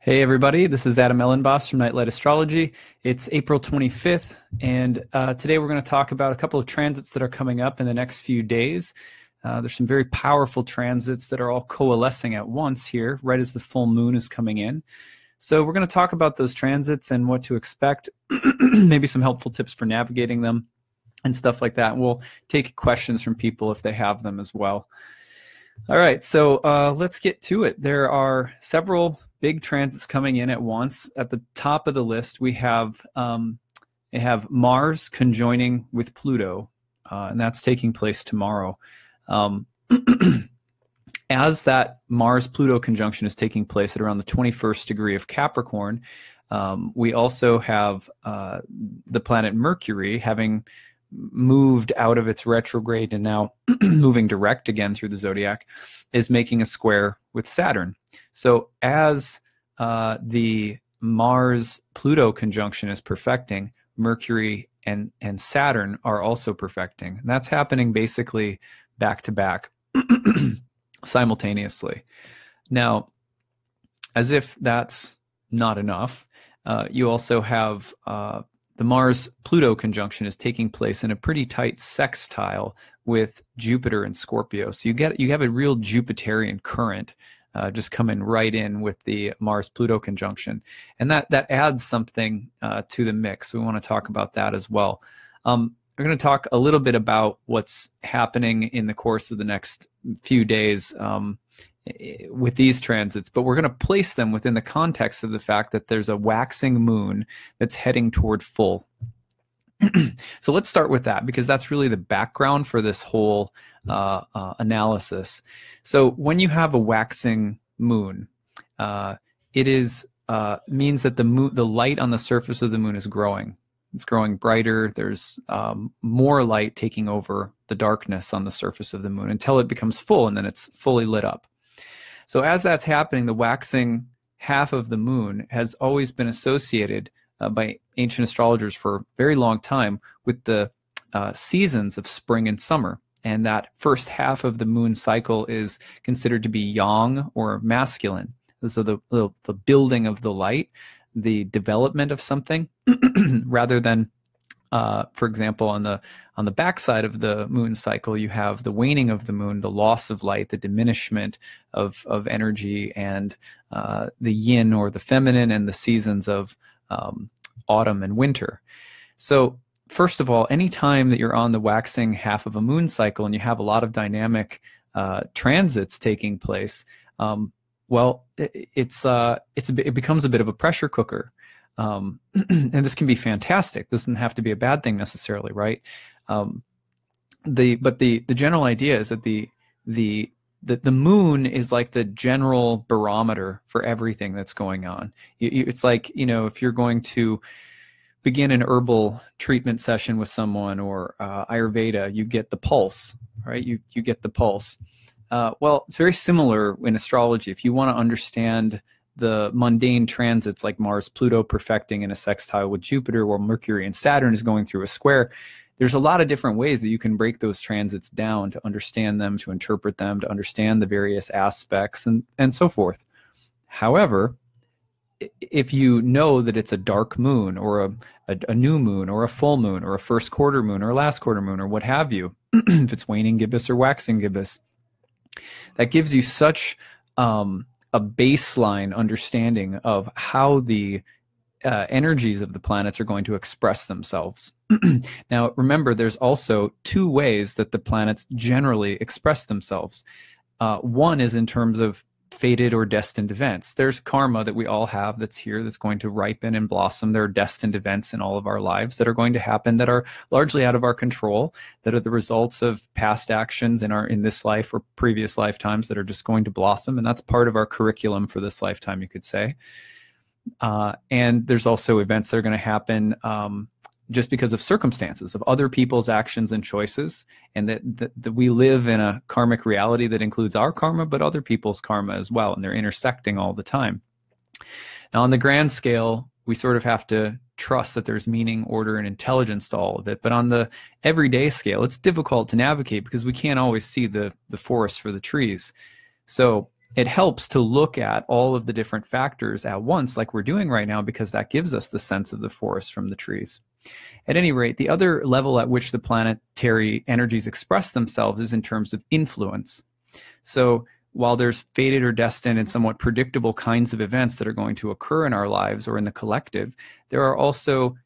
Hey everybody, this is Adam Ellenboss from Nightlight Astrology. It's April 25th, and today we're going to talk about a couple of transits that are coming up in the next few days. There's some very powerful transits that are all coalescing at once here, right as the full moon is coming in. So we're going to talk about those transits and what to expect, maybe some helpful tips for navigating them and stuff like that. And we'll take questions from people if they have them as well. All right, so let's get to it. There are several big transits coming in at once. At the top of the list, we have Mars conjoining with Pluto, and that's taking place tomorrow. As that Mars-Pluto conjunction is taking place at around the 21st degree of Capricorn, we also have the planet Mercury having moved out of its retrograde and now moving direct again through the zodiac, is making a square with Saturn. So as the Mars-Pluto conjunction is perfecting, Mercury and Saturn are also perfecting. And that's happening basically back to back simultaneously. Now, as if that's not enough, you also have the Mars-Pluto conjunction is taking place in a pretty tight sextile with Jupiter and Scorpio. So you have a real Jupiterian current just coming right in with the Mars-Pluto conjunction. And that adds something to the mix. So we want to talk about that as well. We're going to talk a little bit about what's happening in the course of the next few days with these transits, but we're going to place them within the context of the fact that there's a waxing moon that's heading toward full. So let's start with that, because that's really the background for this whole analysis. So when you have a waxing moon, it means that the light on the surface of the moon is growing. It's growing brighter. There's more light taking over the darkness on the surface of the moon until it becomes full, and then it's fully lit up. So as that's happening, the waxing half of the moon has always been associated by ancient astrologers for a very long time with the seasons of spring and summer. And that first half of the moon cycle is considered to be yang or masculine. So the building of the light, the development of something, rather than, for example, on the backside of the moon cycle, you have the waning of the moon, the loss of light, the diminishment of energy, and the yin or the feminine, and the seasons of autumn and winter. So first of all, any time that you're on the waxing half of a moon cycle and you have a lot of dynamic transits taking place, well, it becomes a bit of a pressure cooker. And this can be fantastic. This doesn't have to be a bad thing necessarily, right? But the general idea is that the moon is like the general barometer for everything that's going on. It's like, if you're going to begin an herbal treatment session with someone, or Ayurveda, you get the pulse, right? You get the pulse. Well, it's very similar in astrology. If you want to understand the mundane transits like Mars-Pluto perfecting in a sextile with Jupiter, or Mercury and Saturn is going through a square, there's a lot of different ways that you can break those transits down to understand them, to interpret them, to understand the various aspects, and so forth. However, if you know that it's a dark moon, or a new moon, or a full moon, or a first quarter moon, or a last quarter moon, or what have you, if it's waning gibbous or waxing gibbous, that gives you such a baseline understanding of how the energies of the planets are going to express themselves. Now, remember, there's also two ways that the planets generally express themselves. One is in terms of fated or destined events. There's karma that we all have that's here, that's going to ripen and blossom. There are destined events in all of our lives that are going to happen that are largely out of our control, that are the results of past actions in this life or previous lifetimes that are just going to blossom. And that's part of our curriculum for this lifetime, you could say. And there's also events that are going to happen just because of circumstances, of other people's actions and choices, and that we live in a karmic reality that includes our karma, but other people's karma as well, and they're intersecting all the time. Now, on the grand scale, we sort of have to trust that there's meaning, order, and intelligence to all of it. But on the everyday scale, it's difficult to navigate because we can't always see the forest for the trees. So it helps to look at all of the different factors at once, like we're doing right now, because that gives us the sense of the forest from the trees. At any rate, the other level at which the planetary energies express themselves is in terms of influence. So while there's fated or destined and somewhat predictable kinds of events that are going to occur in our lives or in the collective, there are also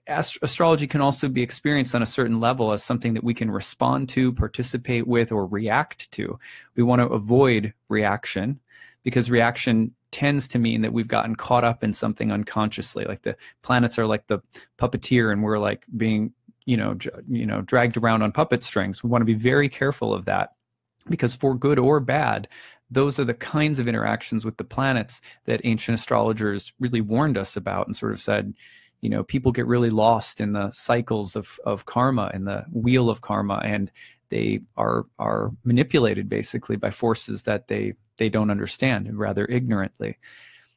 astrology can also be experienced on a certain level as something that we can respond to, participate with, or react to. We want to avoid reaction, because reaction tends to mean that we've gotten caught up in something unconsciously. Like the planets are like the puppeteer, and we're like being, dragged around on puppet strings. We want to be very careful of that, because for good or bad, those are the kinds of interactions with the planets that ancient astrologers really warned us about, and sort of said, people get really lost in the cycles of karma and the wheel of karma, and they are manipulated basically by forces that they don't understand, rather ignorantly.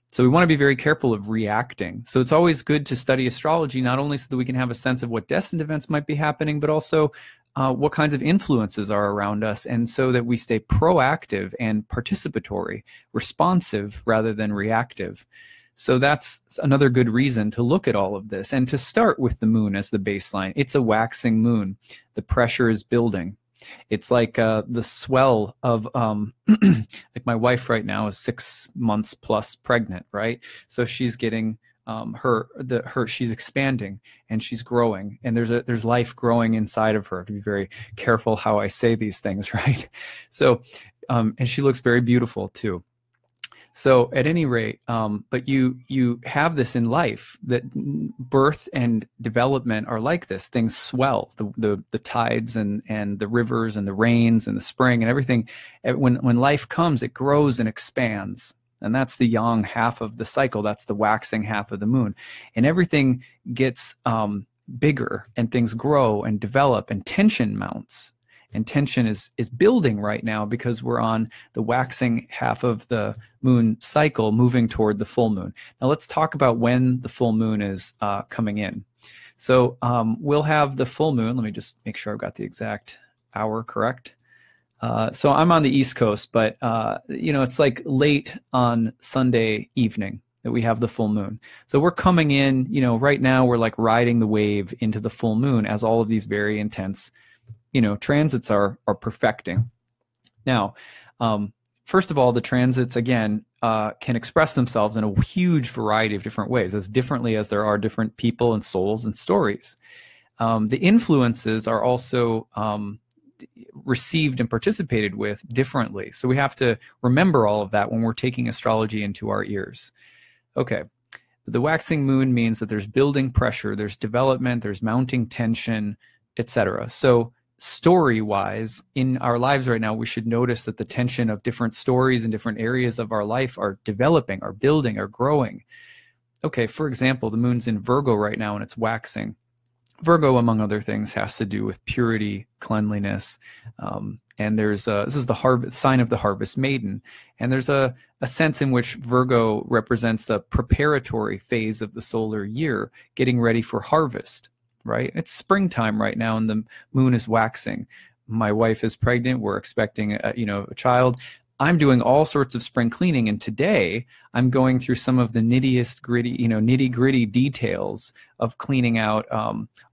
So we want to be very careful of reacting. So it's always good to study astrology, not only so that we can have a sense of what destined events might be happening, but also what kinds of influences are around us, and so that we stay proactive and participatory, responsive rather than reactive. So that's another good reason to look at all of this, and to start with the moon as the baseline. It's a waxing moon. The pressure is building. It's like the swell of, like my wife right now is 6 months plus pregnant, right? So she's getting she's expanding and she's growing, and there's life growing inside of her. To be very careful how I say these things, right? So, and she looks very beautiful too. So at any rate, but you have this in life, that birth and development are like this. Things swell, the tides and the rivers and the rains and the spring and everything. When life comes, it grows and expands. And that's the yang half of the cycle. That's the waxing half of the moon. And everything gets bigger, and things grow and develop, and tension mounts. And tension is building right now, because we're on the waxing half of the moon cycle, moving toward the full moon. Now let's talk about when the full moon is coming in. So we'll have the full moon. Let me just make sure I've got the exact hour correct. So I'm on the East Coast, but it's like late on Sunday evening that we have the full moon. So we're coming in, right now we're like riding the wave into the full moon, as all of these very intense, transits are perfecting. Now, first of all, the transits, again, can express themselves in a huge variety of different ways, as differently as there are different people and souls and stories. The influences are also received and participated with differently. So we have to remember all of that when we're taking astrology into our ears. Okay, the waxing moon means that there's building pressure, there's development, there's mounting tension, etc. So story-wise, in our lives right now, we should notice that the tension of different stories in different areas of our life are developing, are building, are growing. Okay, for example, the moon's in Virgo right now and it's waxing. Virgo, among other things, has to do with purity, cleanliness, and there's this is the sign of the harvest maiden, and there's a sense in which Virgo represents the preparatory phase of the solar year, getting ready for harvest. Right? It's springtime right now, and the moon is waxing. My wife is pregnant. We're expecting a child. I'm doing all sorts of spring cleaning, and today I'm going through some of the nitty gritty details of cleaning out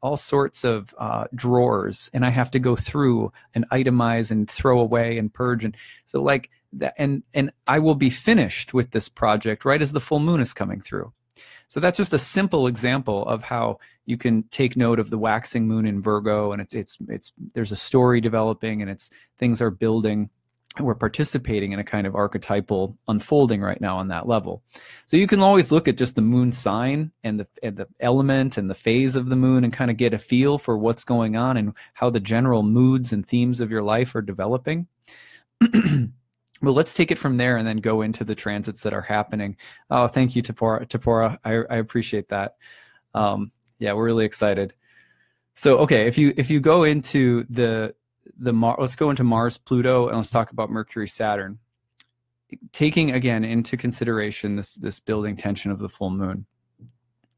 all sorts of drawers, and I have to go through and itemize and throw away and purge, and so like that, and I will be finished with this project right as the full moon is coming through. So that's just a simple example of how you can take note of the waxing moon in Virgo, and there's a story developing, and things are building. We're participating in a kind of archetypal unfolding right now on that level. So you can always look at just the moon sign and the element and the phase of the moon and kind of get a feel for what's going on and how the general moods and themes of your life are developing. Well, let's take it from there and then go into the transits that are happening. Oh, thank you, Tapora. I appreciate that. Yeah, we're really excited. So, okay, if you go into let's go into Mars, Pluto, and let's talk about Mercury, Saturn. Taking again into consideration this building tension of the full moon.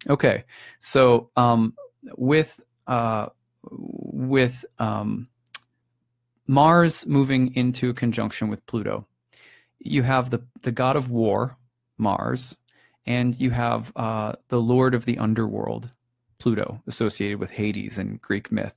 Okay, so with Mars moving into conjunction with Pluto. You have the god of war, Mars, and you have the lord of the underworld, Pluto, associated with Hades in Greek myth.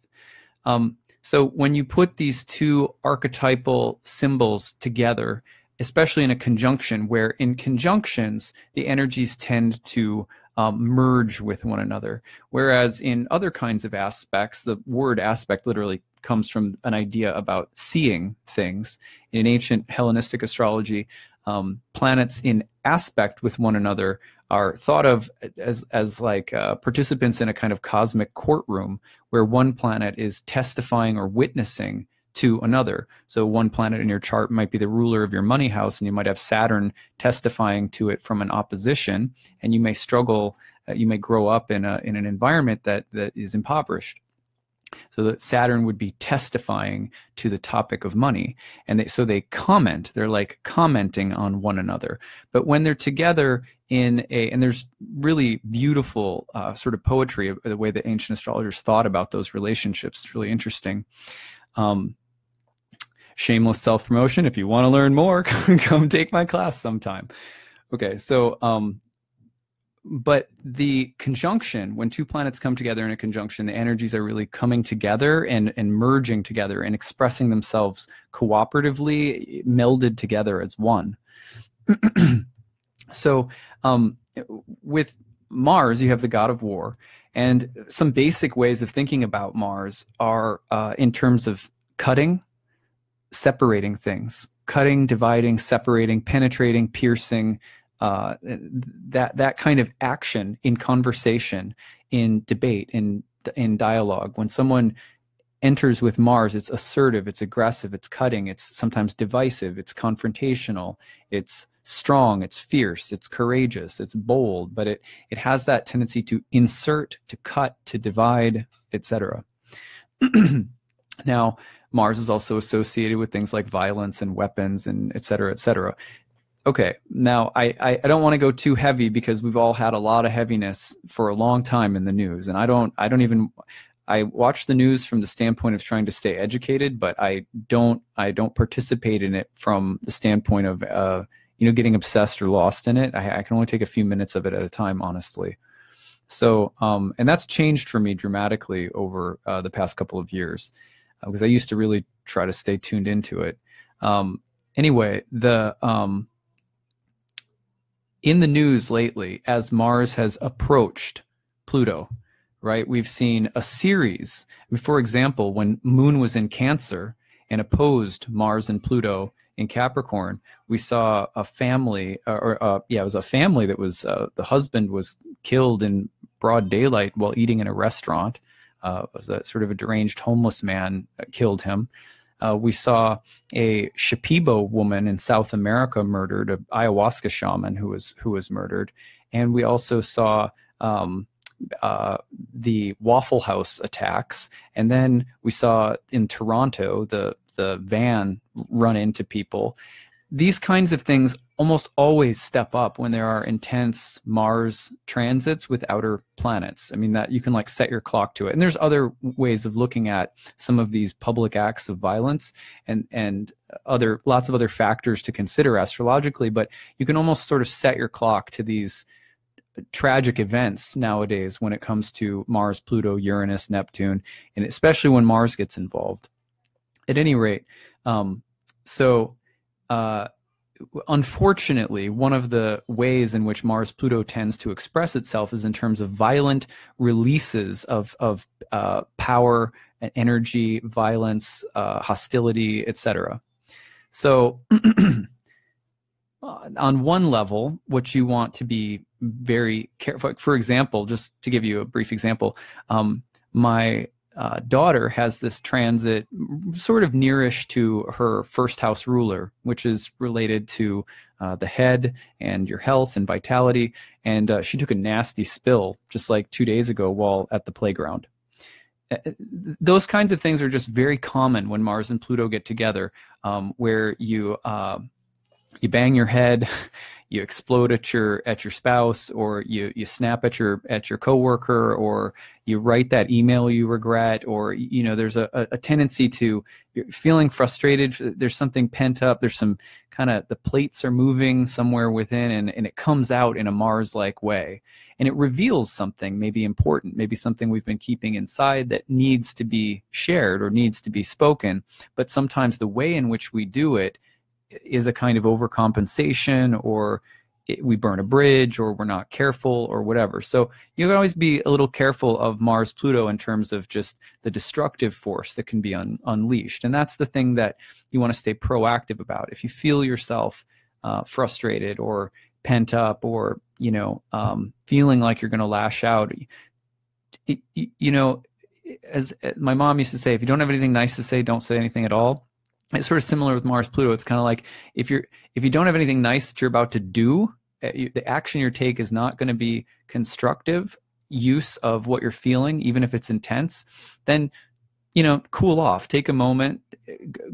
So when you put these two archetypal symbols together, especially in a conjunction, where in conjunctions, the energies tend to merge with one another. Whereas in other kinds of aspects, the word aspect literally comes from an idea about seeing things. In ancient Hellenistic astrology, planets in aspect with one another are thought of as like participants in a kind of cosmic courtroom where one planet is testifying or witnessing to another. So one planet in your chart might be the ruler of your money house, and you might have Saturn testifying to it from an opposition, and you may struggle, you may grow up in an environment that is impoverished. So that Saturn would be testifying to the topic of money. And so they comment, they're like commenting on one another. But when they're together and there's really beautiful sort of poetry of the way that ancient astrologers thought about those relationships. It's really interesting. Shameless self-promotion. If you want to learn more, come take my class sometime. Okay, so but the conjunction, when two planets come together in a conjunction, the energies are really coming together and merging together and expressing themselves cooperatively, melded together as one. So with Mars, you have the god of war. And some basic ways of thinking about Mars are in terms of cutting, separating things, cutting, dividing, separating, penetrating, piercing, that kind of action in conversation, in debate, in dialogue. When someone enters with Mars, it's assertive, it's aggressive, it's cutting, it's sometimes divisive, it's confrontational, it's strong, it's fierce, it's courageous, it's bold, but it has that tendency to insert, to cut, to divide, etc. Now, Mars is also associated with things like violence and weapons and etc., etc. Okay, now I don't want to go too heavy because we've all had a lot of heaviness for a long time in the news, and I watch the news from the standpoint of trying to stay educated, but I don't participate in it from the standpoint of getting obsessed or lost in it. I can only take a few minutes of it at a time, honestly. So and that's changed for me dramatically over the past couple of years because I used to really try to stay tuned into it. Anyway, in the news lately, as Mars has approached Pluto, right, we've seen a series. For example, when Moon was in Cancer and opposed Mars and Pluto in Capricorn, we saw a family, it was a family that was, the husband was killed in broad daylight while eating in a restaurant. It was a sort of a deranged homeless man killed him. We saw a Shipibo woman in South America murdered, an ayahuasca shaman who was murdered, and we also saw the Waffle House attacks, and then we saw in Toronto the van run into people. These kinds of things almost always step up when there are intense Mars transits with outer planets. I mean, that you can like set your clock to it. And there's other ways of looking at some of these public acts of violence and lots of other factors to consider astrologically, but you can almost sort of set your clock to these tragic events nowadays when it comes to Mars, Pluto, Uranus, Neptune, and especially when Mars gets involved. At any rate, unfortunately, one of the ways in which Mars-Pluto tends to express itself is in terms of violent releases of power and energy, violence, hostility, etc. So on one level, what you want to be very careful, for example, just to give you a brief example, my daughter has this transit sort of nearish to her first house ruler, which is related to the head and your health and vitality. And she took a nasty spill just like 2 days ago while at the playground. Those kinds of things are just very common when Mars and Pluto get together, where you you bang your head, you explode at your spouse, or you snap at your coworker, or you write that email you regret, or there's a tendency to, you're feeling frustrated, there's something pent up, there's some kind of, the plates are moving somewhere within, and it comes out in a Mars-like way, and it reveals something maybe important, maybe something we've been keeping inside that needs to be shared or needs to be spoken. But sometimes the way in which we do it is a kind of overcompensation, or we burn a bridge, or we're not careful, or whatever. So you can always be a little careful of Mars Pluto in terms of just the destructive force that can be unleashed. And that's the thing that you want to stay proactive about. If you feel yourself frustrated or pent up, or feeling like you're going to lash out, as my mom used to say, if you don't have anything nice to say, don't say anything at all. It's sort of similar with Mars Pluto. It's kind of like, if you don't have anything nice that you're about to do, the action you take is not going to be constructive use of what you're feeling, even if it's intense. Then cool off, take a moment,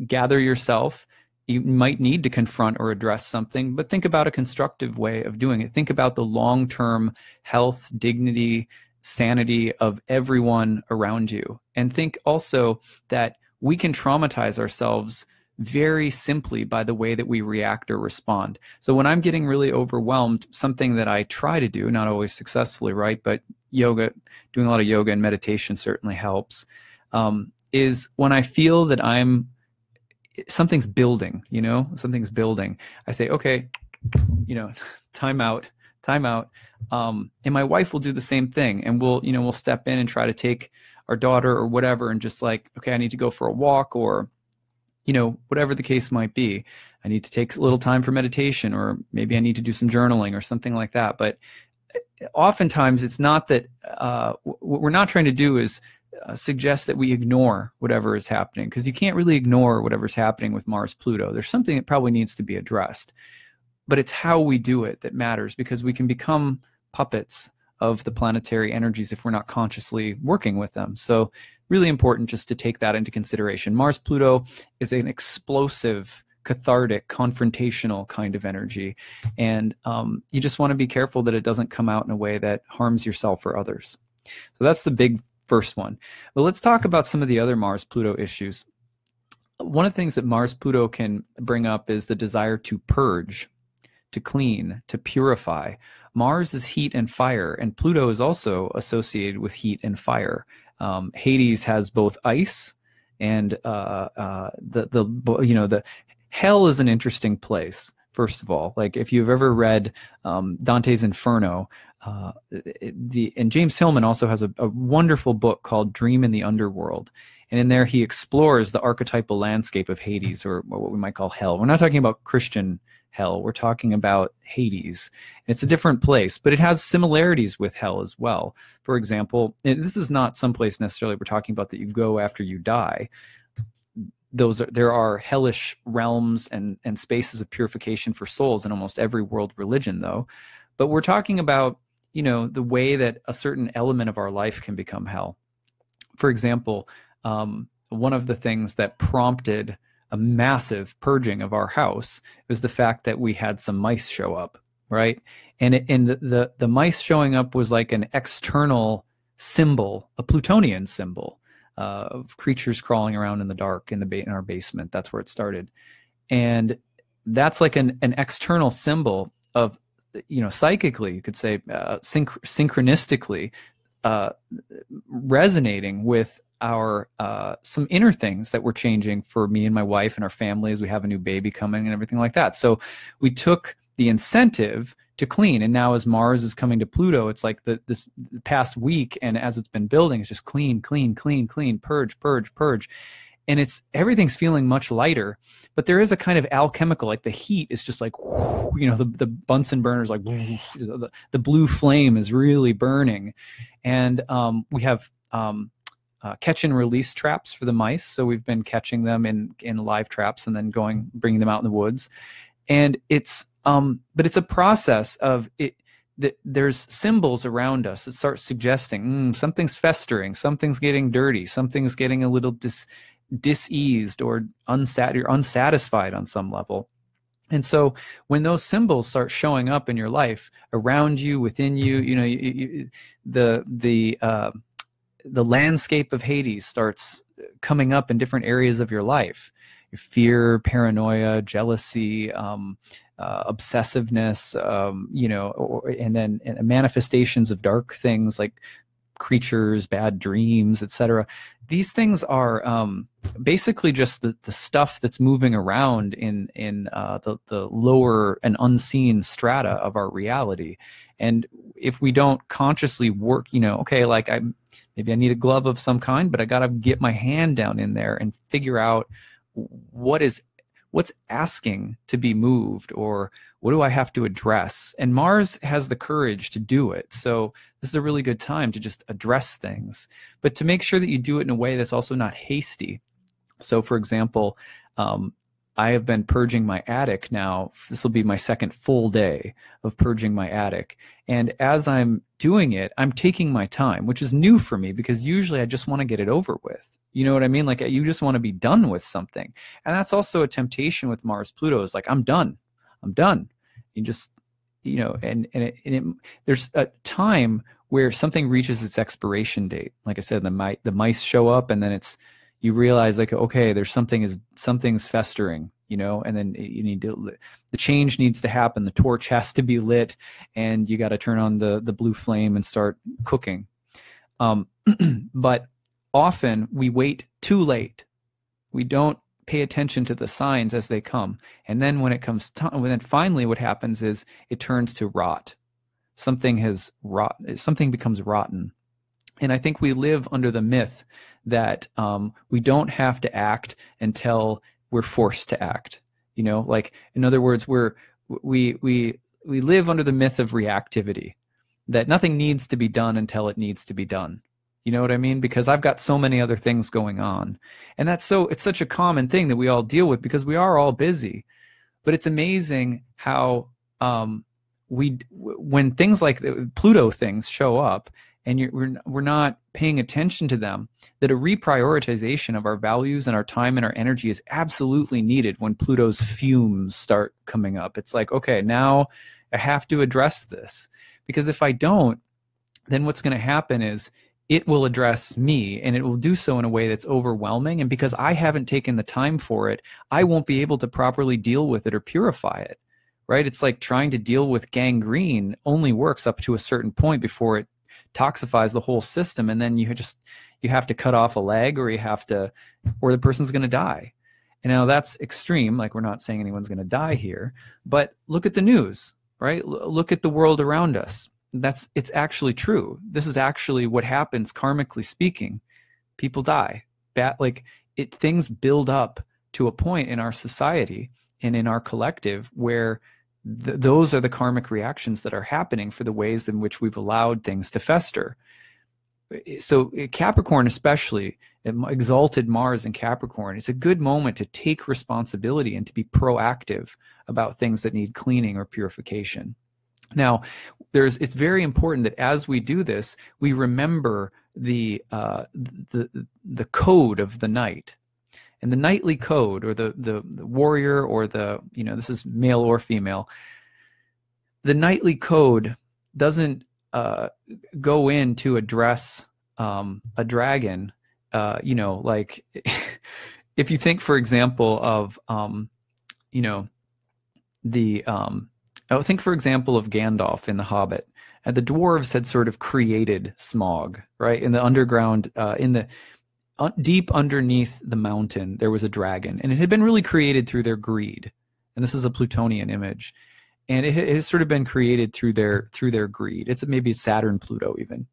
gather yourself. You might need to confront or address something, but think about a constructive way of doing it. Think about the long-term health, dignity, sanity of everyone around you, and think also that we can traumatize ourselves very simply by the way that we react or respond. So when I'm getting really overwhelmed, something that I try to do, not always successfully, right? But yoga, doing a lot of yoga and meditation certainly helps, is when I feel that something's building, something's building, I say, okay, time out. And my wife will do the same thing, and we'll step in and try to take our daughter or whatever, and just like, okay, I need to go for a walk, or whatever the case might be. I need to take a little time for meditation, or maybe I need to do some journaling or something like that. But oftentimes it's not that, what we're not trying to do is suggest that we ignore whatever is happening, because you can't really ignore whatever's happening with Mars Pluto. There's something that probably needs to be addressed, but it's how we do it that matters, because we can become puppets of the planetary energies if we're not consciously working with them. So really important just to take that into consideration. Mars Pluto is an explosive, cathartic, confrontational kind of energy, and you just want to be careful that it doesn't come out in a way that harms yourself or others. So that's the big first one. But let's talk about some of the other Mars Pluto issues. One of the things that Mars Pluto can bring up is the desire to purge, to clean, to purify. Mars is heat and fire, and Pluto is also associated with heat and fire. Hades has both ice and the hell is an interesting place. First of all, like if you've ever read Dante's Inferno, and James Hillman also has a wonderful book called Dream in the Underworld. And in there he explores the archetypal landscape of Hades, or what we might call hell. We're not talking about Christian hell, we're talking about Hades. It's a different place, but it has similarities with hell as well. For example, this is not someplace necessarily we're talking about that you go after you die. There are hellish realms and spaces of purification for souls in almost every world religion, though. But we're talking about, the way that a certain element of our life can become hell. For example, one of the things that prompted a massive purging of our house was the fact that we had some mice show up, right? And the mice showing up was like an external symbol, a Plutonian symbol, of creatures crawling around in the dark in our basement. That's where it started. And that's like an external symbol of, psychically, you could say, synchronistically resonating with our some inner things that were changing for me and my wife and our family as we have a new baby coming and everything like that. So we took the incentive to clean, and now as Mars is coming to Pluto, it's like this past week, and as it's been building, it's just clean, purge, and everything's feeling much lighter. But there is a kind of alchemical, like the heat is just like, the Bunsen burners, like the blue flame is really burning, and we have catch and release traps for the mice. So we've been catching them in live traps and then bringing them out in the woods. And but it's a process of it. There's symbols around us that start suggesting something's festering, something's getting dirty, something's getting a little diseased or you're unsatisfied on some level. And so when those symbols start showing up in your life, around you, within you, the landscape of Hades starts coming up in different areas of your life. Fear, paranoia, jealousy, obsessiveness, and then manifestations of dark things like creatures, bad dreams, etc. These things are basically just the stuff that's moving around in the lower and unseen strata of our reality. And if we don't consciously work, okay, like maybe I need a glove of some kind, but I got to get my hand down in there and figure out what's asking to be moved, or what do I have to address? And Mars has the courage to do it. So this is a really good time to just address things, but to make sure that you do it in a way that's also not hasty. So for example, I have been purging my attic now. This will be my second full day of purging my attic. And as I'm doing it, I'm taking my time, which is new for me because usually I just want to get it over with. You know what I mean? Like you just want to be done with something. And that's also a temptation with Mars Pluto, is like, I'm done. I'm done. You just, there's a time where something reaches its expiration date. Like I said, the mice show up, and then you realize like, okay, something's festering, and then the change needs to happen. The torch has to be lit, and you got to turn on the blue flame and start cooking. But often we wait too late. We don't pay attention to the signs as they come. And then when it comes time, then finally what happens is it turns to rot. Something becomes rotten. And I think we live under the myth that we don't have to act until we're forced to act. Like, in other words, we live under the myth of reactivity, that nothing needs to be done until it needs to be done. You know what I mean? Because I've got so many other things going on. And it's such a common thing that we all deal with because we are all busy. But it's amazing how when things like the Pluto things show up, and we're not paying attention to them, that a reprioritization of our values and our time and our energy is absolutely needed when Pluto's fumes start coming up. It's like, okay, now I have to address this, because if I don't, then what's going to happen is it will address me, and it will do so in a way that's overwhelming. And because I haven't taken the time for it, I won't be able to properly deal with it or purify it, right? It's like trying to deal with gangrene only works up to a certain point before it toxifies the whole system, and then you have to cut off a leg, or the person's going to die. And now that's extreme. Like, we're not saying anyone's going to die here, but look at the news, right? Look at the world around us. It's actually true. This is actually what happens karmically speaking. People die. Things build up to a point in our society and in our collective where those are the karmic reactions that are happening for the ways in which we've allowed things to fester. So Capricorn, especially exalted Mars in Capricorn, it's a good moment to take responsibility and to be proactive about things that need cleaning or purification. Now, it's very important that as we do this, we remember the code of the night. And the nightly code, or the warrior, or this is male or female, the nightly code doesn't go in to address a dragon. Like if you think, for example, of think, for example, of Gandalf in The Hobbit. And the dwarves had sort of created Smaug, right? In the underground, deep underneath the mountain, there was a dragon, and it had been really created through their greed. And this is a Plutonian image, and it has sort of been created through their greed. Maybe Saturn, Pluto, even.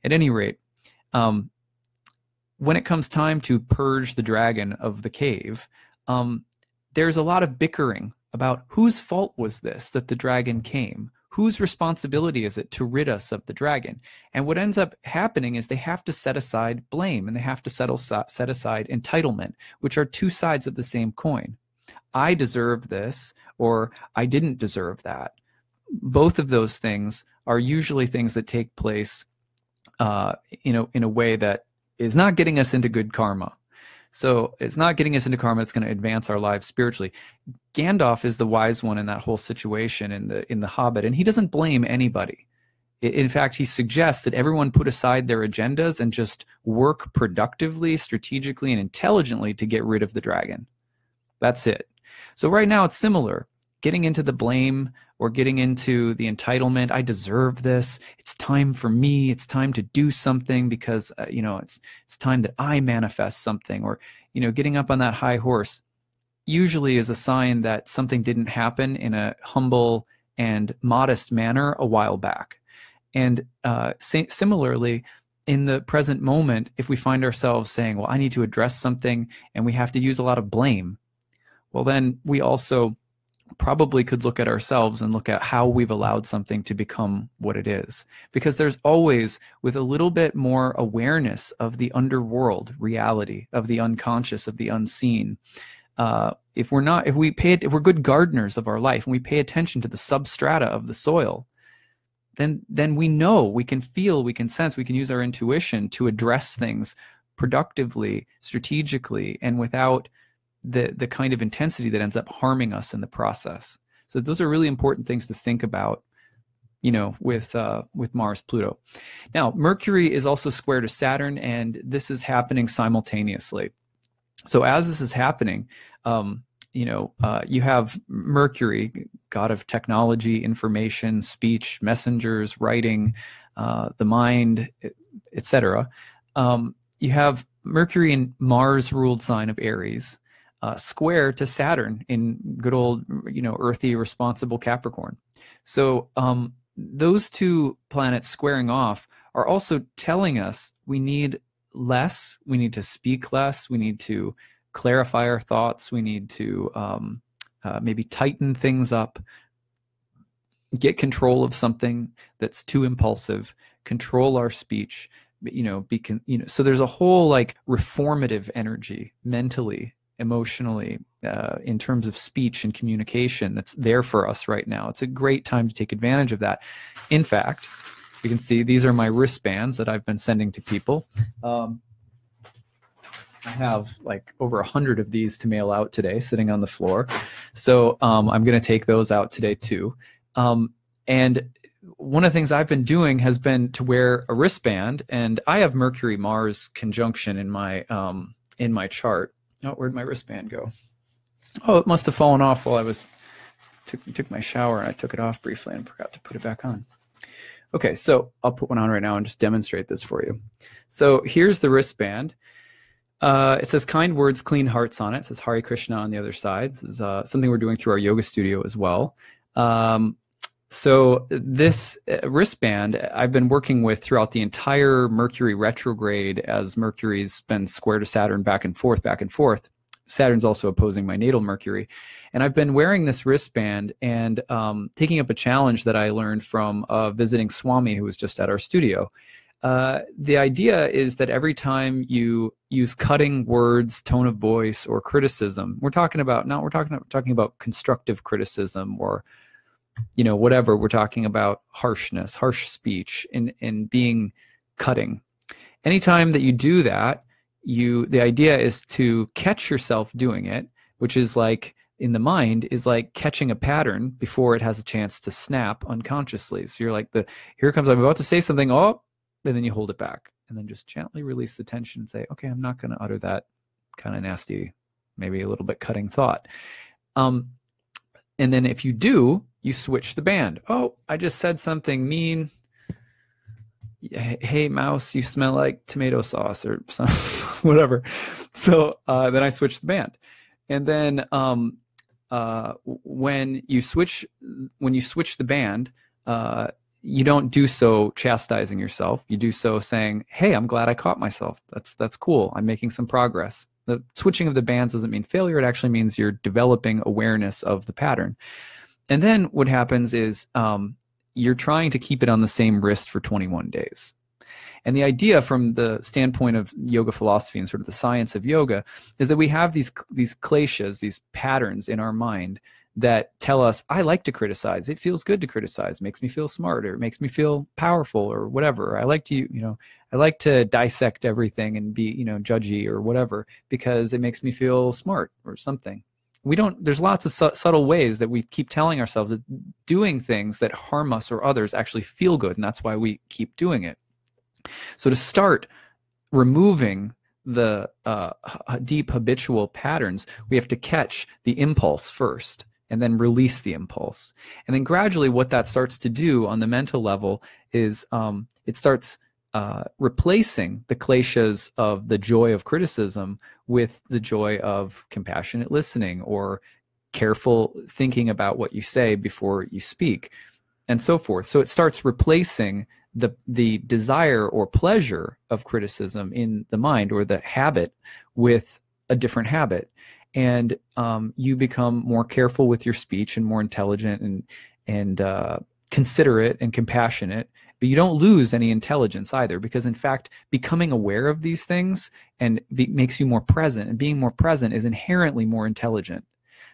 At any rate, when it comes time to purge the dragon of the cave, there's a lot of bickering about whose fault was this that the dragon came. Whose responsibility is it to rid us of the dragon? And what ends up happening is they have to set aside blame, and they have to set aside entitlement, which are two sides of the same coin. I deserve this, or I didn't deserve that. Both of those things are usually things that take place in a way that is not getting us into good karma. So it's not getting us into karma that's going to advance our lives spiritually. Gandalf is the wise one in that whole situation in the Hobbit, and he doesn't blame anybody. In fact, he suggests that everyone put aside their agendas and just work productively, strategically, and intelligently to get rid of the dragon. That's it. So right now it's similar. Getting into the blame or getting into the entitlement, I deserve this. It's time for me. It's time to do something because, it's time that I manifest something, or, getting up on that high horse usually is a sign that something didn't happen in a humble and modest manner a while back. And similarly, in the present moment, if we find ourselves saying, well, I need to address something and we have to use a lot of blame, well, then we also probably could look at ourselves and look at how we've allowed something to become what it is. Because there's always, with a little bit more awareness of the underworld reality, of the unconscious, of the unseen, if we're good gardeners of our life and we pay attention to the substrata of the soil, then we know, we can feel, we can sense, we can use our intuition to address things productively, strategically, and without the kind of intensity that ends up harming us in the process. So those are really important things to think about, with Mars, Pluto. Now, Mercury is also square to Saturn, and this is happening simultaneously. So as this is happening, you have Mercury, god of technology, information, speech, messengers, writing, the mind, etc. You have Mercury in Mars-ruled sign of Aries, square to Saturn in good old, earthy, responsible Capricorn. So those two planets squaring off are also telling us we need less, we need to speak less, we need to clarify our thoughts, we need to maybe tighten things up, get control of something that's too impulsive, control our speech, so there's a whole like reformative energy mentally, emotionally, in terms of speech and communication that's there for us right now. It's a great time to take advantage of that. In fact, you can see these are my wristbands that I've been sending to people. I have like over 100 of these to mail out today sitting on the floor. So I'm going to take those out today too. And one of the things I've been doing has been to wear a wristband, and I have Mercury-Mars conjunction in my chart. Oh, where'd my wristband go? Oh, it must have fallen off while I took my shower, and I took it off briefly and forgot to put it back on. Okay, so I'll put one on right now and just demonstrate this for you. So here's the wristband. It says kind words, clean hearts on it. It says Hare Krishna on the other side. This is something we're doing through our yoga studio as well. So this wristband I've been working with throughout the entire Mercury retrograde, as Mercury's been square to Saturn back and forth, back and forth. Saturn's also opposing my natal Mercury. And I've been wearing this wristband and taking up a challenge that I learned from a visiting Swami who was just at our studio. The idea is that every time you use cutting words, tone of voice, or criticism, we're talking about constructive criticism, or whatever. We're talking about harshness, harsh speech, and being cutting. Anytime that you do that, the idea is to catch yourself doing it, which is like, in the mind, is like catching a pattern before it has a chance to snap unconsciously. So you're like, here comes, I'm about to say something, oh, and then you hold it back, and then just gently release the tension and say, okay, I'm not going to utter that kind of nasty, maybe a little bit cutting thought. And then if you do, you switch the band. Oh, I just said something mean. Hey, mouse, you smell like tomato sauce, or something, whatever. So then I switch the band. And then when you switch the band, you don't do so chastising yourself. You do so saying, hey, I'm glad I caught myself. That's cool. I'm making some progress. The switching of the bands doesn't mean failure. It actually means you're developing awareness of the pattern. And then what happens is you're trying to keep it on the same wrist for 21 days. And the idea from the standpoint of yoga philosophy and sort of the science of yoga is that we have these kleshas, these patterns in our mind that tell us, I like to criticize. It feels good to criticize. It makes me feel smart, or it makes me feel powerful, or whatever. I like to, I like to dissect everything and be, judgy or whatever, because it makes me feel smart or something. There's lots of subtle ways that we keep telling ourselves that doing things that harm us or others actually feel good, and that's why we keep doing it. So to start removing the deep habitual patterns, we have to catch the impulse first and then release the impulse. And then gradually what that starts to do on the mental level is it starts replacing the kleshas of the joy of criticism with the joy of compassionate listening, or careful thinking about what you say before you speak, and so forth. So it starts replacing the desire or pleasure of criticism in the mind, or the habit, with a different habit. And you become more careful with your speech and more intelligent and considerate and compassionate. But you don't lose any intelligence either, because in fact, becoming aware of these things makes you more present, and being more present is inherently more intelligent.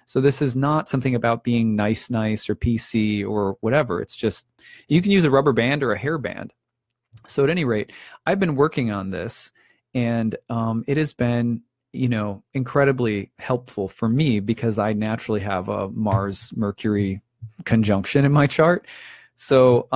So this is not something about being nice or PC or whatever. It's just, you can use a rubber band or a hairband. So at any rate, I've been working on this, and it has been, incredibly helpful for me, because I naturally have a Mars-Mercury conjunction in my chart. So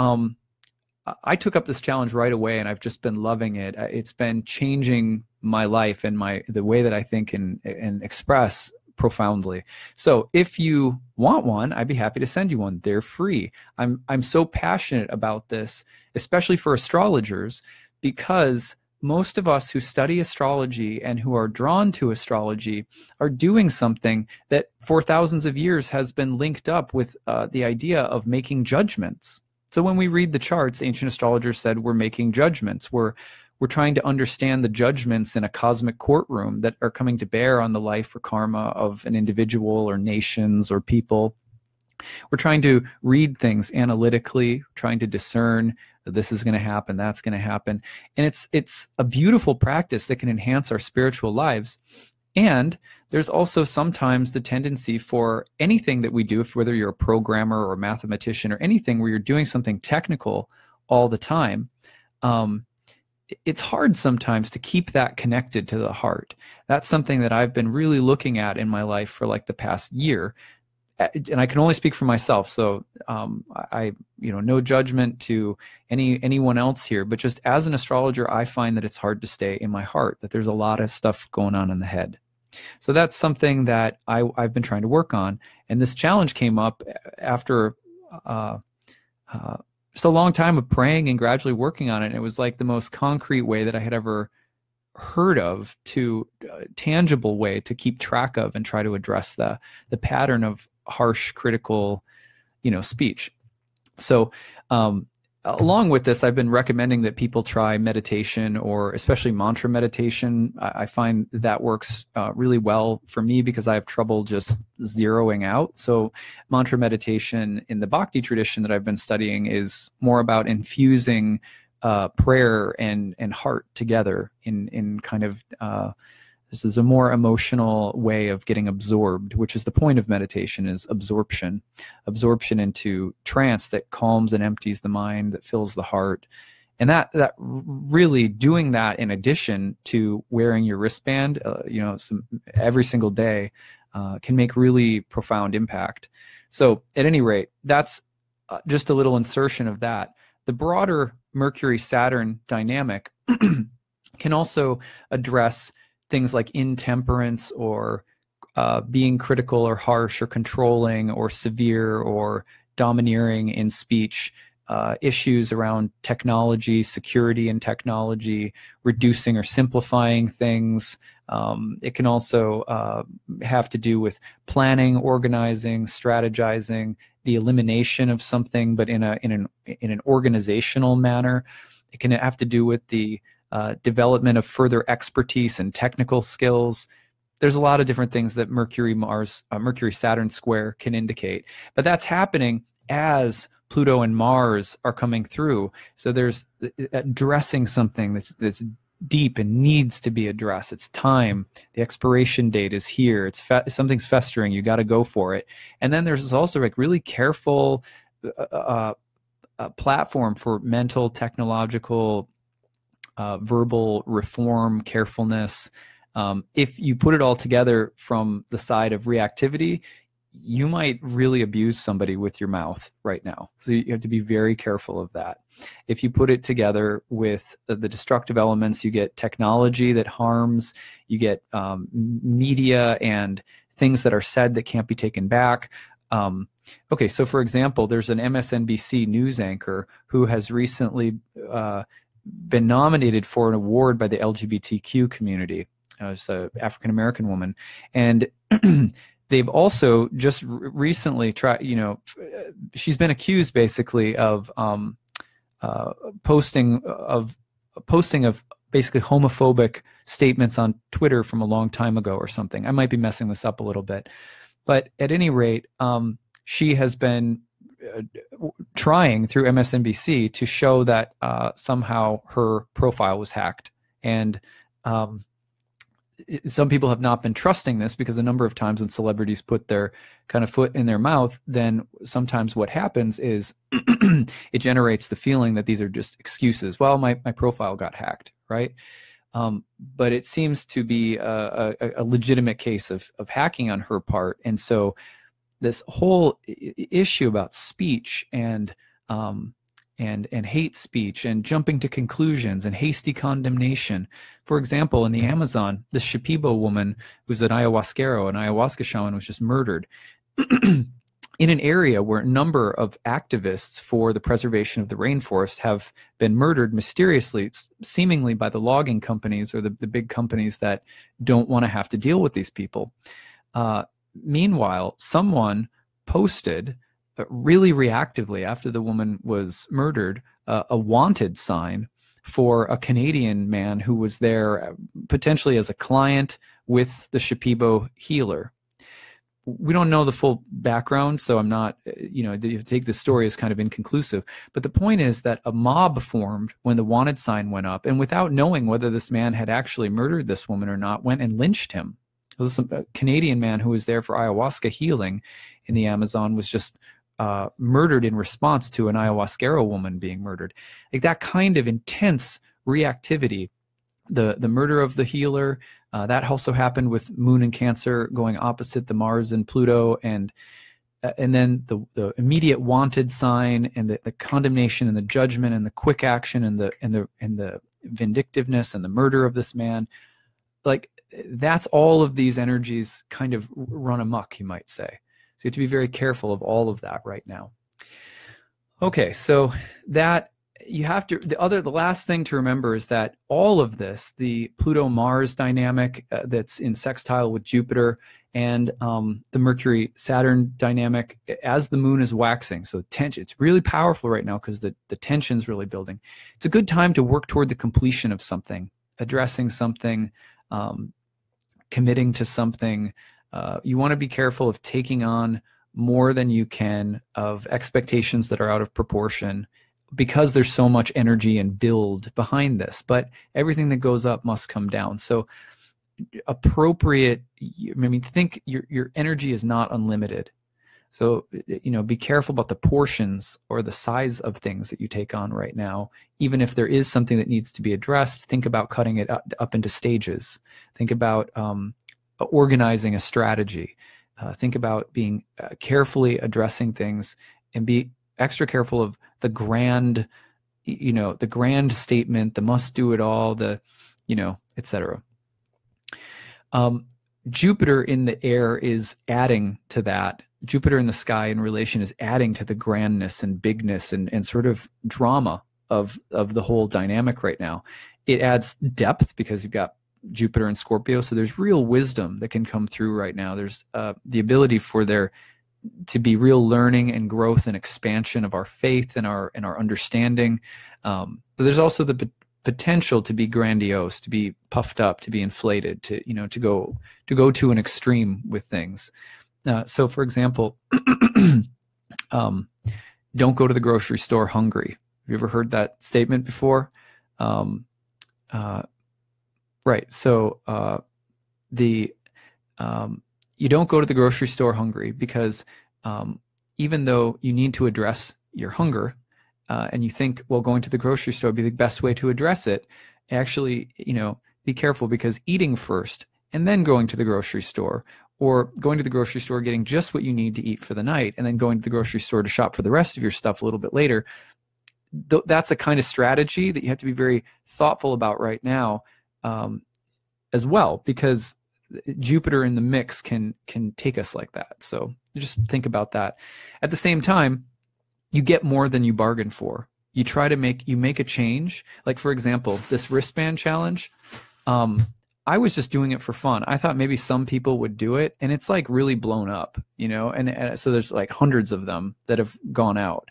I took up this challenge right away, and I've just been loving it. It's been changing my life and the way that I think and express profoundly. So if you want one, I'd be happy to send you one. They're free. I'm so passionate about this, especially for astrologers, because most of us who study astrology and who are drawn to astrology are doing something that for thousands of years has been linked up with the idea of making judgments. So when we read the charts, ancient astrologers said we're making judgments. We're trying to understand the judgments in a cosmic courtroom that are coming to bear on the life or karma of an individual or nations or people. We're trying to read things analytically, trying to discern that this is going to happen, that's going to happen. And it's a beautiful practice that can enhance our spiritual lives. And there's also sometimes the tendency for anything that we do, whether you're a programmer or a mathematician or anything where you're doing something technical all the time, it's hard sometimes to keep that connected to the heart. That's something that I've been really looking at in my life for like the past year. And I can only speak for myself, so no judgment to anyone else here, but just as an astrologer, I find that it's hard to stay in my heart, that there's a lot of stuff going on in the head. So that's something that I've been trying to work on, and this challenge came up after just a long time of praying and gradually working on it. And it was like the most concrete way that I had ever heard of, to a tangible way to keep track of and try to address the pattern of harsh, critical, speech. So along with this, I've been recommending that people try meditation, or especially mantra meditation. I find that works really well for me, because I have trouble just zeroing out. So mantra meditation in the Bhakti tradition that I've been studying is more about infusing prayer and heart together in kind of this is a more emotional way of getting absorbed, which is the point of meditation, is absorption into trance that calms and empties the mind, that fills the heart. And that really, doing that in addition to wearing your wristband, every single day, can make really profound impact. So at any rate, that's just a little insertion of that. The broader Mercury-Saturn dynamic can also address things like intemperance, or being critical or harsh or controlling or severe or domineering in speech, issues around technology, security in technology, reducing or simplifying things. It can also have to do with planning, organizing, strategizing, the elimination of something, but in an organizational manner. It can have to do with the development of further expertise and technical skills. There's a lot of different things that Mercury-Saturn square can indicate, but that's happening as Pluto and Mars are coming through. So there's addressing something that's deep and needs to be addressed. It's time. The expiration date is here. Something's festering. You got to go for it. And then there's also like really careful platform for mental, technological, verbal reform, carefulness. If you put it all together from the side of reactivity, you might really abuse somebody with your mouth right now. So you have to be very careful of that. If you put it together with the destructive elements, you get technology that harms, you get media and things that are said that can't be taken back. Okay, so for example, there's an MSNBC news anchor who has recently been nominated for an award by the LGBTQ community. It's an African-American woman. And they've also just recently tried, she's been accused basically of posting of basically homophobic statements on Twitter from a long time ago or something. I might be messing this up a little bit. But at any rate, she has been trying through MSNBC to show that somehow her profile was hacked. And some people have not been trusting this, because a number of times when celebrities put their kind of foot in their mouth, then sometimes what happens is it generates the feeling that these are just excuses. Well, my profile got hacked, right? But it seems to be a legitimate case of hacking on her part. And so this whole issue about speech and hate speech and jumping to conclusions and hasty condemnation. For example, in the Amazon, this Shipibo woman who's an ayahuasquero, an ayahuasca shaman, was just murdered in an area where a number of activists for the preservation of the rainforest have been murdered mysteriously, seemingly by the logging companies or the big companies that don't want to have to deal with these people. Meanwhile, someone posted really reactively after the woman was murdered a wanted sign for a Canadian man who was there potentially as a client with the Shipibo healer. We don't know the full background, so I'm not, you take the story as kind of inconclusive. But the point is that a mob formed when the wanted sign went up, and without knowing whether this man had actually murdered this woman or not, went and lynched him. A Canadian man who was there for ayahuasca healing in the Amazon was just murdered in response to an ayahuasquero woman being murdered. Like that kind of intense reactivity, the murder of the healer, that also happened with Moon and Cancer going opposite the Mars and Pluto, and then the immediate wanted sign, and the condemnation and the judgment and the quick action and the vindictiveness and the murder of this man. Like that's all of these energies kind of run amok, you might say. So you have to be very careful of all of that right now. Okay, so that you have to, the last thing to remember is that all of this, the Pluto-Mars dynamic that's in sextile with Jupiter, and the Mercury-Saturn dynamic as the moon is waxing. So tension, it's really powerful right now because the tension's really building. It's a good time to work toward the completion of something, addressing something, committing to something. You want to be careful of taking on more than you can, of expectations that are out of proportion, because there's so much energy and build behind this. But everything that goes up must come down. So appropriate, think your energy is not unlimited. So, be careful about the portions or the size of things that you take on right now. Even if there is something that needs to be addressed, think about cutting it up into stages. Think about organizing a strategy. Think about being carefully addressing things, and be extra careful of the grand, the grand statement, the must do it all, etc. Jupiter in the air is adding to that. Jupiter in the sky in relation is adding to the grandness and bigness and sort of drama of the whole dynamic right now. It adds depth because you've got Jupiter and Scorpio, so there's real wisdom that can come through right now. There's the ability for there to be real learning and growth and expansion of our faith and our understanding. But there's also the potential to be grandiose, to be puffed up, to be inflated, to go to an extreme with things. So, for example, don't go to the grocery store hungry. Have you ever heard that statement before? Right. So the you don't go to the grocery store hungry because even though you need to address your hunger, and you think, well, going to the grocery store would be the best way to address it, actually, be careful, because eating first and then going to the grocery store, or going to the grocery store, getting just what you need to eat for the night, and then going to the grocery store to shop for the rest of your stuff a little bit later, that's a kind of strategy that you have to be very thoughtful about right now, as well, because Jupiter in the mix can take us like that. So just think about that. At the same time, you get more than you bargained for. You try to make a change. Like, for example, this wristband challenge, I was just doing it for fun. I thought maybe some people would do it, and it's like really blown up, and so there's like hundreds of them that have gone out.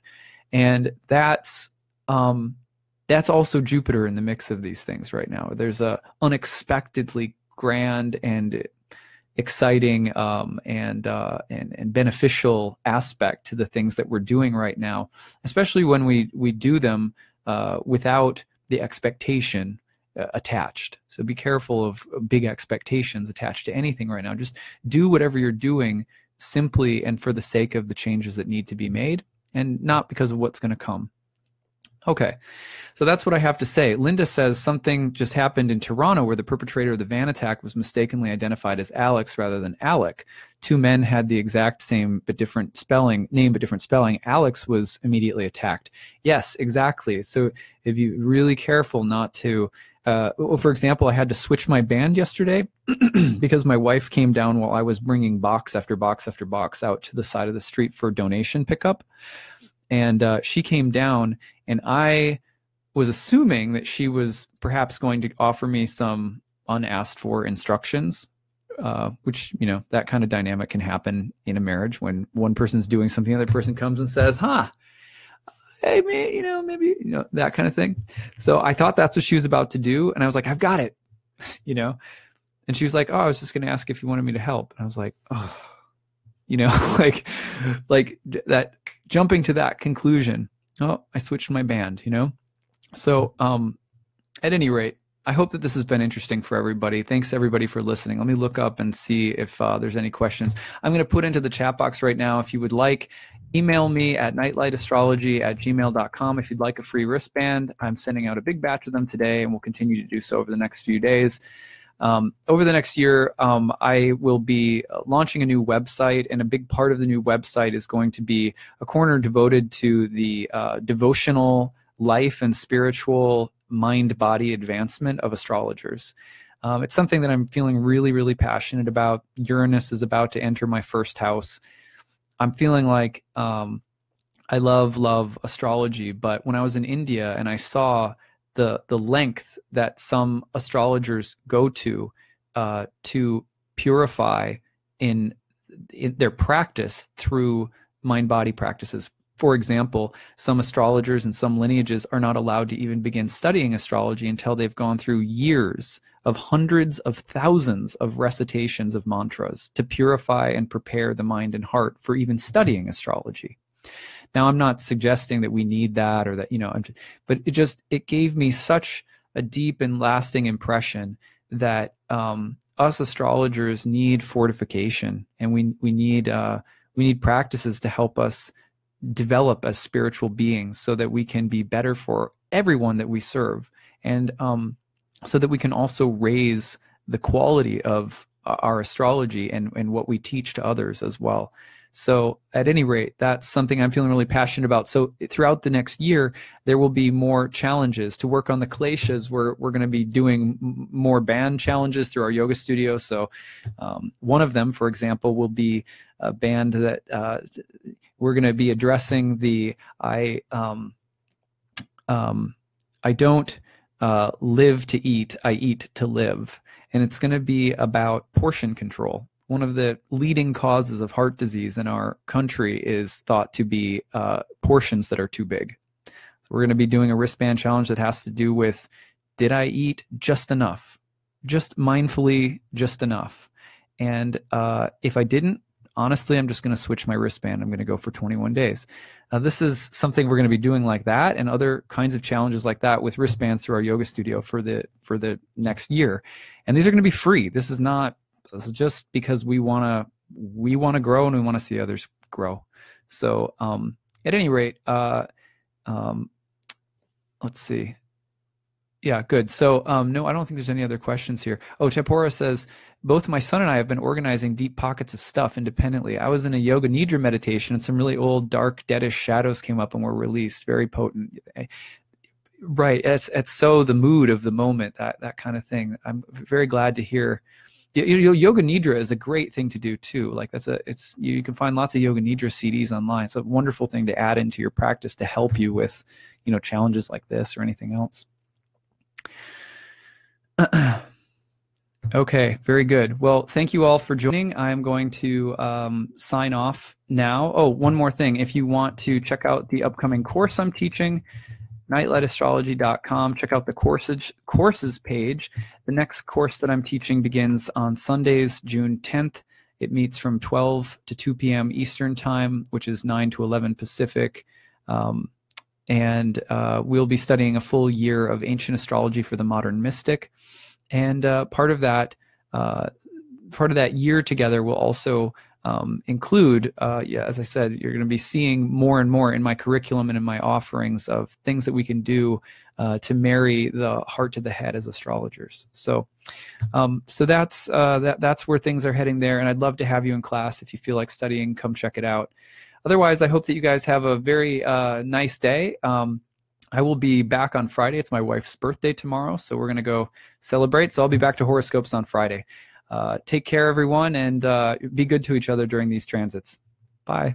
And that's also Jupiter in the mix of these things right now. There's a unexpectedly grand and exciting and beneficial aspect to the things that we're doing right now, especially when we do them without the expectation attached. So be careful of big expectations attached to anything right now. Just do whatever you're doing simply and for the sake of the changes that need to be made, and not because of what's going to come. Okay, so that's what I have to say. Linda says something just happened in Toronto where the perpetrator of the van attack was mistakenly identified as Alex rather than Alec. Two men had the exact same but different spelling, name but different spelling. Alex was immediately attacked. Yes, exactly. So if you're really careful not to, well, for example, I had to switch my band yesterday because my wife came down while I was bringing box after box after box out to the side of the street for donation pickup. And she came down, and I was assuming that she was perhaps going to offer me some unasked for instructions, which, that kind of dynamic can happen in a marriage when one person's doing something, the other person comes and says, hey, maybe, that kind of thing. So I thought that's what she was about to do. And I was like, I've got it, and she was like, oh, I was just going to ask if you wanted me to help. And I was like, oh, like that, jumping to that conclusion. Oh, I switched my band, So at any rate, I hope that this has been interesting for everybody. Thanks everybody for listening. Let me look up and see if there's any questions. I'm going to put into the chat box right now. If you would like, email me at nightlightastrology@gmail.com if you'd like a free wristband. I'm sending out a big batch of them today, and we'll continue to do so over the next few days. Over the next year, I will be launching a new website, and a big part of the new website is going to be a corner devoted to the devotional life and spiritual mind-body advancement of astrologers. It's something that I'm feeling really, really passionate about. Uranus is about to enter my first house. I'm feeling like I love astrology, but when I was in India and I saw the length that some astrologers go to purify in their practice through mind-body practices. For example, some astrologers and some lineages are not allowed to even begin studying astrology until they've gone through years of hundreds of thousands of recitations of mantras to purify and prepare the mind and heart for even studying astrology. Now, I'm not suggesting that we need that or that, but it gave me such a deep and lasting impression that us astrologers need fortification, and we need practices to help us develop as spiritual beings so that we can be better for everyone that we serve, and so that we can also raise the quality of our astrology and what we teach to others as well. So at any rate, that's something I'm feeling really passionate about. So throughout the next year, there will be more challenges to work on the kleshas. We're going to be doing more band challenges through our yoga studio. So one of them, for example, will be a band that we're going to be addressing the I don't live to eat, I eat to live. And it's going to be about portion control. One of the leading causes of heart disease in our country is thought to be portions that are too big. So we're going to be doing a wristband challenge that has to do with, did I eat just enough? Just mindfully, just enough. And if I didn't, honestly, I'm just going to switch my wristband. I'm going to go for 21 days. This is something we're going to be doing like that, and other kinds of challenges like that with wristbands through our yoga studio for the next year. And these are going to be free. This is just because we want to grow, and we want to see others grow. So at any rate, let's see. Yeah, good. So no, I don't think there's any other questions here. Oh, Chapora says, both my son and I have been organizing deep pockets of stuff independently. I was in a yoga nidra meditation, and some really old, dark, deadish shadows came up and were released. Very potent. Right. It's so the mood of the moment, that kind of thing. I'm very glad to hear. Yoga nidra is a great thing to do too. Like you can find lots of yoga nidra CDs online. It's a wonderful thing to add into your practice to help you with, challenges like this or anything else. Okay, very good. Well, thank you all for joining. I'm going to sign off now. Oh, one more thing. If you want to check out the upcoming course I'm teaching, nightlightastrology.com. Check out the courses page. The next course that I'm teaching begins on Sundays, June 10th. It meets from 12 to 2 p.m. Eastern Time, which is 9 to 11 Pacific. And we'll be studying a full year of ancient astrology for the modern mystic. And part of that year together will also include, as I said, you're going to be seeing more and more in my curriculum and in my offerings of things that we can do to marry the heart to the head as astrologers. So that's where things are heading there. And I'd love to have you in class. If you feel like studying, come check it out. Otherwise, I hope that you guys have a very nice day. I will be back on Friday. It's my wife's birthday tomorrow, so we're going to go celebrate. So I'll be back to horoscopes on Friday. Take care, everyone, and be good to each other during these transits. Bye.